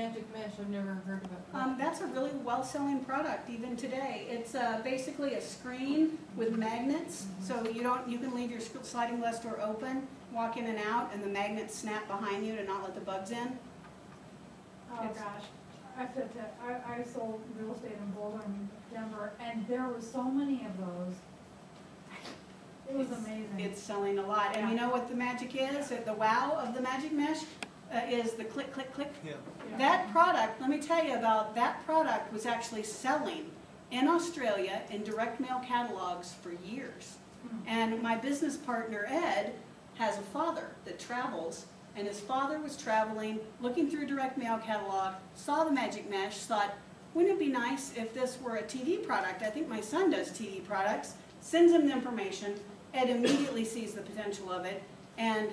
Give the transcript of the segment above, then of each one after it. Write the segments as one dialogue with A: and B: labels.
A: Magic Mesh? I've never heard of it.
B: That's a really well-selling product even today. It's basically a screen with magnets, so you can leave your sliding glass door open, walk in and out, and the magnets snap behind you to not let the bugs in.
C: Oh gosh, I sold real estate in Boulder and Denver, and there were so many of those. It was amazing.
B: It's selling a lot, and you know what the magic is? The wow of the Magic Mesh is the click, click, click.
D: Yeah.
B: That product, let me tell you about that product, was actually selling in Australia in direct mail catalogs for years. And my business partner, Ed, has a father that travels, and his father was traveling, looking through a direct mail catalog, saw the Magic Mesh, thought, wouldn't it be nice if this were a TV product? I think my son does TV products. Sends him the information. Ed immediately sees the potential of it, and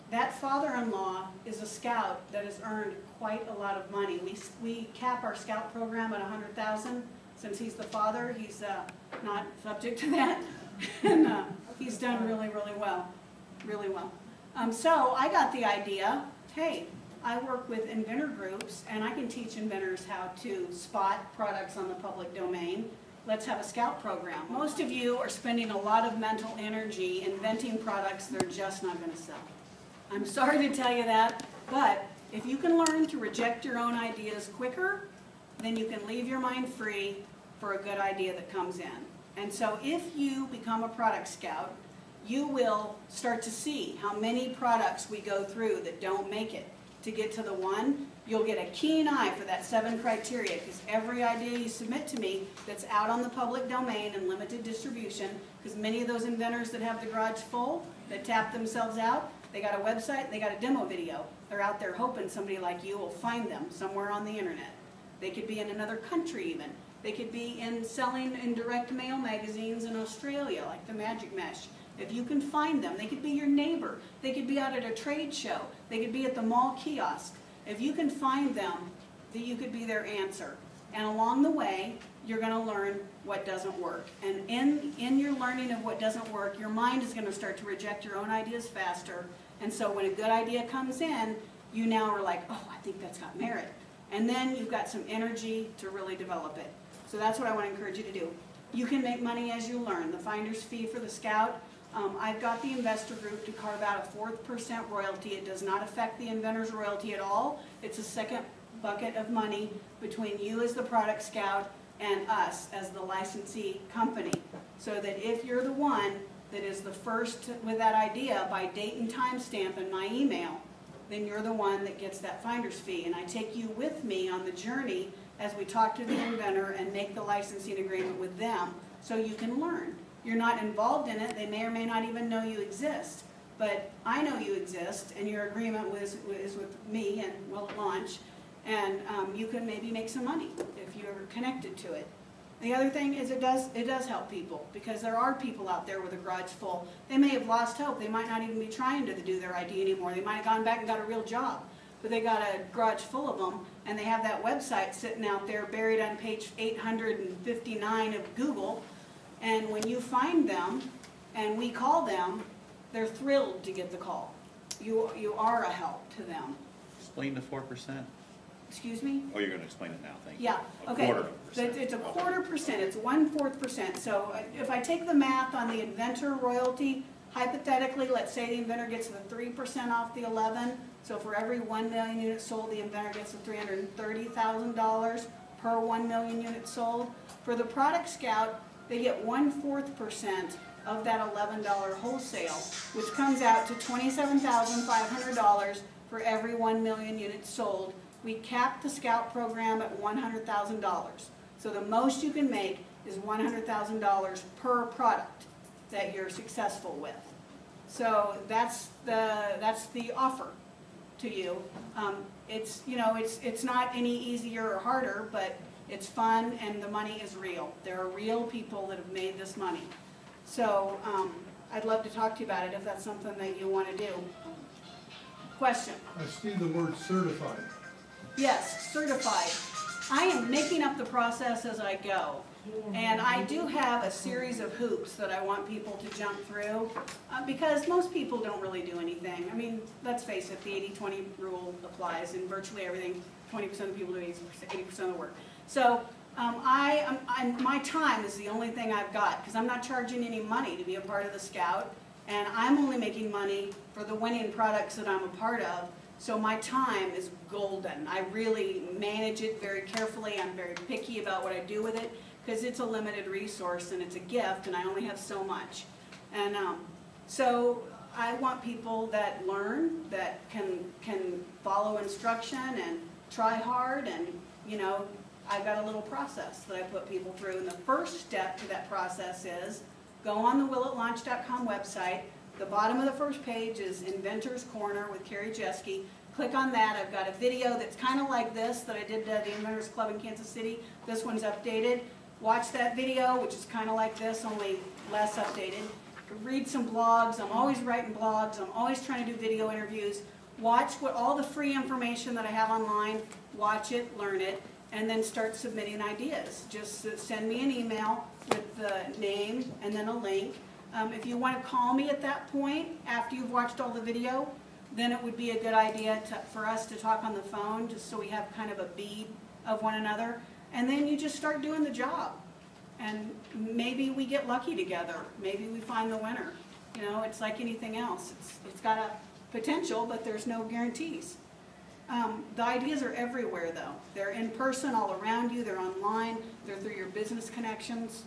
B: that father-in-law is a scout that has earned quite a lot of money. We cap our scout program at $100,000. Since he's the father, he's not subject to that, and he's done really, really well, really well. So I got the idea. Hey, I work with inventor groups, and I can teach inventors how to spot products on the public domain. Let's have a scout program. Most of you are spending a lot of mental energy inventing products they're just not going to sell. I'm sorry to tell you that, but if you can learn to reject your own ideas quicker, then you can leave your mind free for a good idea that comes in. And so if you become a product scout, you will start to see how many products we go through that don't make it. To get to the one, you'll get a keen eye for that 7 criteria, because every idea you submit to me that's out on the public domain and limited distribution, because many of those inventors that have the garage full, that tap themselves out, they got a website, they got a demo video. They're out there hoping somebody like you will find them somewhere on the internet. They could be in another country even. They could be selling in direct mail magazines in Australia, like the Magic Mesh. If you can find them, they could be your neighbor. They could be out at a trade show. They could be at the mall kiosk. If you can find them, then you could be their answer. And along the way, you're going to learn what doesn't work. And in your learning of what doesn't work, your mind is going to start to reject your own ideas faster. And so when a good idea comes in, you now are like, oh, I think that's got merit. And then you've got some energy to really develop it. So that's what I want to encourage you to do. You can make money as you learn. The finder's fee for the scout, I've got the investor group to carve out a 4% royalty. It does not affect the inventor's royalty at all. It's a second bucket of money between you as the product scout and us as the licensee company. So that if you're the one that is the first with that idea by date and time stamp in my email, then you're the one that gets that finder's fee. And I take you with me on the journey as we talk to the inventor and make the licensing agreement with them so you can learn. You're not involved in it. They may or may not even know you exist. But I know you exist, and your agreement is with me and will at launch. And you can maybe make some money if you're connected to it. The other thing is it does help people, because there are people out there with a garage full. They may have lost hope. They might not even be trying to do their ID anymore. They might have gone back and got a real job. But they got a garage full of them, and they have that website sitting out there buried on page 859 of Google. And when you find them and we call them, they're thrilled to get the call. You are a help to them.
E: Explain the 4%.
B: Excuse me?
E: Oh, you're going to explain it now, thank you.
B: Yeah, okay.
E: A 1/4%.
B: It's a 1/4%, it's 1/4%. So if I take the math on the inventor royalty, hypothetically, let's say the inventor gets the 3% off the 11. So for every 1 million units sold, the inventor gets the $330,000 per 1 million units sold. For the product scout, they get 1/4% of that $11 wholesale, which comes out to $27,500 for every 1 million units sold. We cap the scout program at $100,000. So the most you can make is $100,000 per product that you're successful with. So that's the offer to you. It's not any easier or harder, but it's fun and the money is real. There are real people that have made this money. So I'd love to talk to you about it if that's something that you want to do. Question?
D: I see the word certified.
B: Yes, certified. I am making up the process as I go. And I do have a series of hoops that I want people to jump through, because most people don't really do anything. I mean, let's face it, the 80-20 rule applies in virtually everything. 20% of people do 80% of the work. So my time is the only thing I've got, because I'm not charging any money to be a part of the Scout, and I'm only making money for the winning products that I'm a part of. So my time is golden. I really manage it very carefully. I'm very picky about what I do with it, because it's a limited resource and it's a gift, and I only have so much. And so I want people that learn, that can follow instruction and try hard, and you know, I've got a little process that I put people through. And the first step to that process is go on the willatlaunch.com website. The bottom of the first page is Inventor's Corner with Carrie Jeske. Click on that. I've got a video that's kind of like this that I did at the Inventors Club in Kansas City. This one's updated. Watch that video, which is kind of like this, only less updated. Read some blogs. I'm always writing blogs. I'm always trying to do video interviews. Watch all the free information that I have online. Watch it, learn it, and then start submitting ideas. Just send me an email with the name and then a link. If you want to call me at that point, after you've watched all the video, then it would be a good idea for us to talk on the phone, just so we have kind of a bead of one another. And then you just start doing the job. And maybe we get lucky together. Maybe we find the winner. You know, it's like anything else. It's got a potential, but there's no guarantees. The ideas are everywhere, though. They're in person all around you. They're online. They're through your business connections.